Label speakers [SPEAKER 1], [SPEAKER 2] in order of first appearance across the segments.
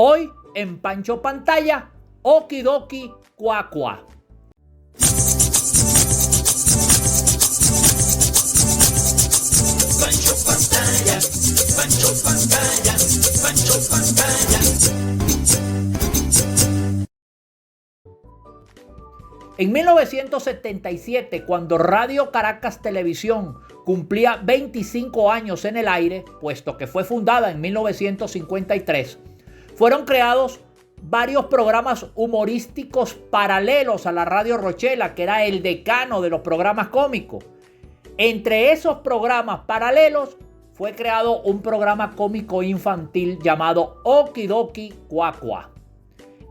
[SPEAKER 1] Hoy en Pancho Pantalla, Okidoki Cuacua.
[SPEAKER 2] Pancho Pantalla, Pancho Pantalla, Pancho Pantalla.
[SPEAKER 1] En 1977, cuando Radio Caracas Televisión cumplía 25 años en el aire, puesto que fue fundada en 1953, fueron creados varios programas humorísticos paralelos a la Radio Rochela, que era el decano de los programas cómicos. Entre esos programas paralelos fue creado un programa cómico infantil llamado Okidoki Cuacua.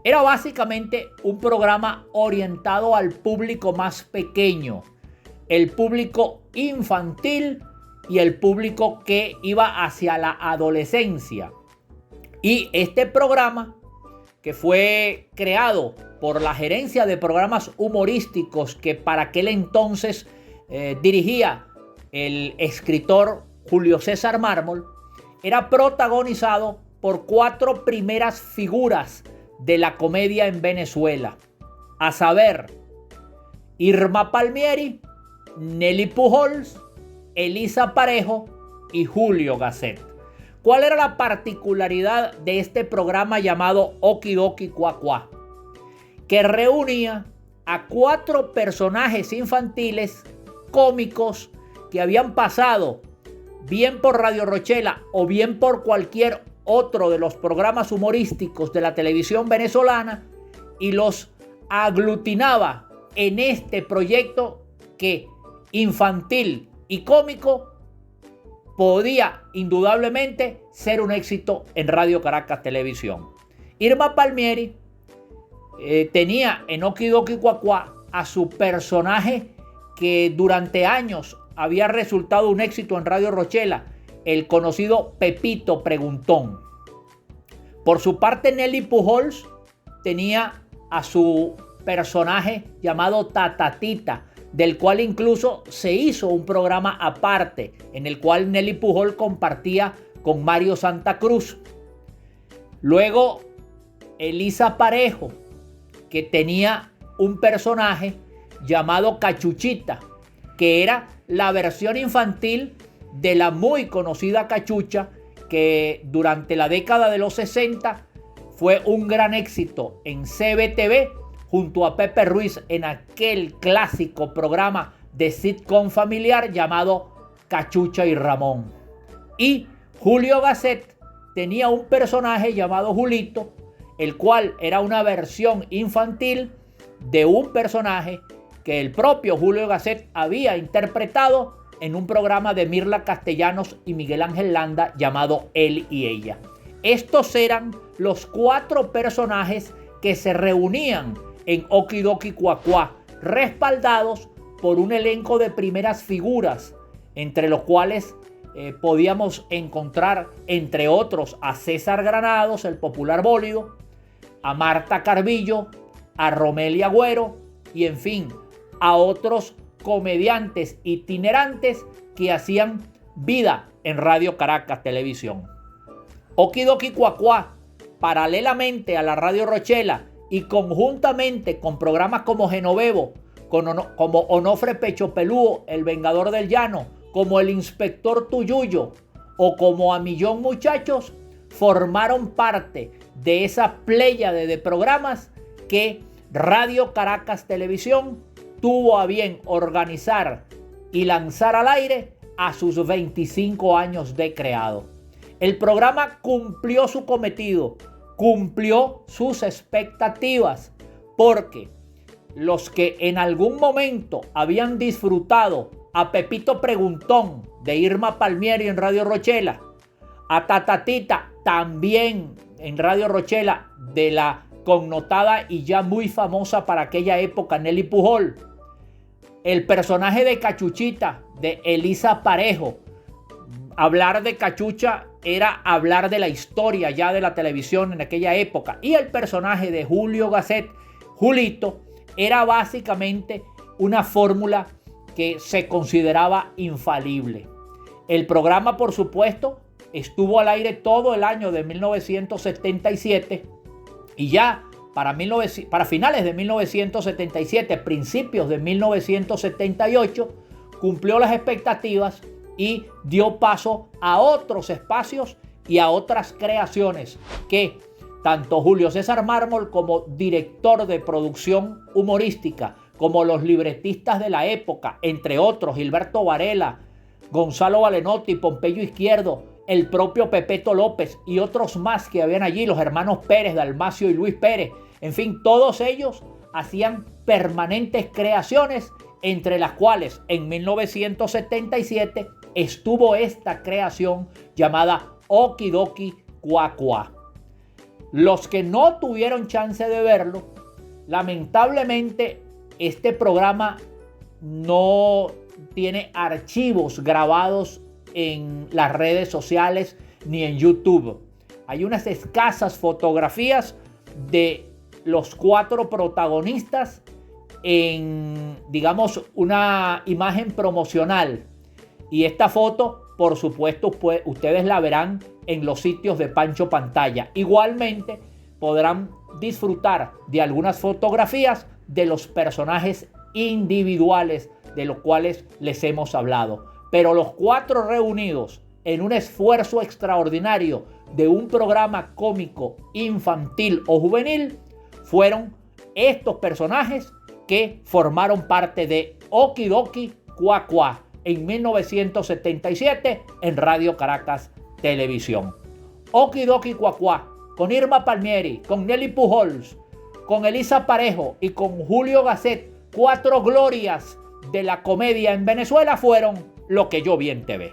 [SPEAKER 1] Era básicamente un programa orientado al público más pequeño, el público infantil y el público que iba hacia la adolescencia. Y este programa, que fue creado por la gerencia de programas humorísticos que para aquel entonces dirigía el escritor Julio César Mármol, era protagonizado por 4 primeras figuras de la comedia en Venezuela, a saber, Irma Palmieri, Nelly Pujols, Elisa Parejo y Julio Gasset. ¿Cuál era la particularidad de este programa llamado Okidoki Cuacua? Que reunía a 4 personajes infantiles cómicos que habían pasado bien por Radio Rochela o bien por cualquier otro de los programas humorísticos de la televisión venezolana y los aglutinaba en este proyecto que infantil y cómico podía indudablemente ser un éxito en Radio Caracas Televisión. Irma Palmieri tenía en Okidoki Cuacua a su personaje que durante años había resultado un éxito en Radio Rochela, el conocido Pepito Preguntón. Por su parte, Nelly Pujols tenía a su personaje llamado Tatatita, del cual incluso se hizo un programa aparte, en el cual Nelly Pujols compartía con Mario Santa Cruz. Luego, Elisa Parejo, que tenía un personaje llamado Cachuchita, que era la versión infantil de la muy conocida Cachucha, que durante la década de los 60 fue un gran éxito en CBTV junto a Pepe Ruiz en aquel clásico programa de sitcom familiar llamado Cachucha y Ramón. Y Julio Gasset tenía un personaje llamado Julito, el cual era una versión infantil de un personaje que el propio Julio Gasset había interpretado en un programa de Mirla Castellanos y Miguel Ángel Landa llamado Él y Ella. Estos eran los 4 personajes que se reunían en Okidoki Cuacua, respaldados por un elenco de primeras figuras, entre los cuales podíamos encontrar, entre otros, a César Granados, el popular bólido, a Marta Carvillo, a Romelia Agüero y, en fin, a otros comediantes itinerantes que hacían vida en Radio Caracas Televisión. Okidoki Cuacua, paralelamente a la Radio Rochela y conjuntamente con programas como Genovevo, como Onofre Pecho Pelúo, El Vengador del Llano, como El Inspector Tuyuyo o como A Millón Muchachos, formaron parte de esa pléyade de programas que Radio Caracas Televisión tuvo a bien organizar y lanzar al aire a sus 25 años de creado. El programa cumplió su cometido, cumplió sus expectativas, porque los que en algún momento habían disfrutado a Pepito Preguntón de Irma Palmieri en Radio Rochela, a Tatatita también en Radio Rochela de la connotada y ya muy famosa para aquella época Nelly Pujols, el personaje de Cachuchita de Elisa Parejo. Hablar de Cachucha era hablar de la historia ya de la televisión en aquella época, y el personaje de Julio Gasset, Julito, era básicamente una fórmula que se consideraba infalible. El programa, por supuesto, estuvo al aire todo el año de 1977 y ya para finales de 1977, principios de 1978, cumplió las expectativas y dio paso a otros espacios y a otras creaciones que tanto Julio César Mármol como director de producción humorística, como los libretistas de la época, entre otros Gilberto Varela, Gonzalo Valenotti, Pompeyo Izquierdo, el propio Pepeto López y otros más que habían allí, los hermanos Pérez, Dalmacio y Luis Pérez, en fin, todos ellos hacían permanentes creaciones, entre las cuales en 1977 estuvo esta creación llamada Okidoki Cuacua. Los que no tuvieron chance de verlo, lamentablemente este programa no tiene archivos grabados en las redes sociales ni en YouTube. Hay unas escasas fotografías de los 4 protagonistas en, digamos, una imagen promocional. Y esta foto, por supuesto, ustedes la verán en los sitios de Pancho Pantalla. Igualmente podrán disfrutar de algunas fotografías de los personajes individuales de los cuales les hemos hablado. Pero los 4 reunidos en un esfuerzo extraordinario de un programa cómico infantil o juvenil fueron estos personajes que formaron parte de Okidoki Cuacua en 1977 en Radio Caracas Televisión. Okidoki Cuacua, con Irma Palmieri, con Nelly Pujols, con Elisa Parejo y con Julio Gasset, 4 glorias de la comedia en Venezuela, fueron Lo que yo vi en TV.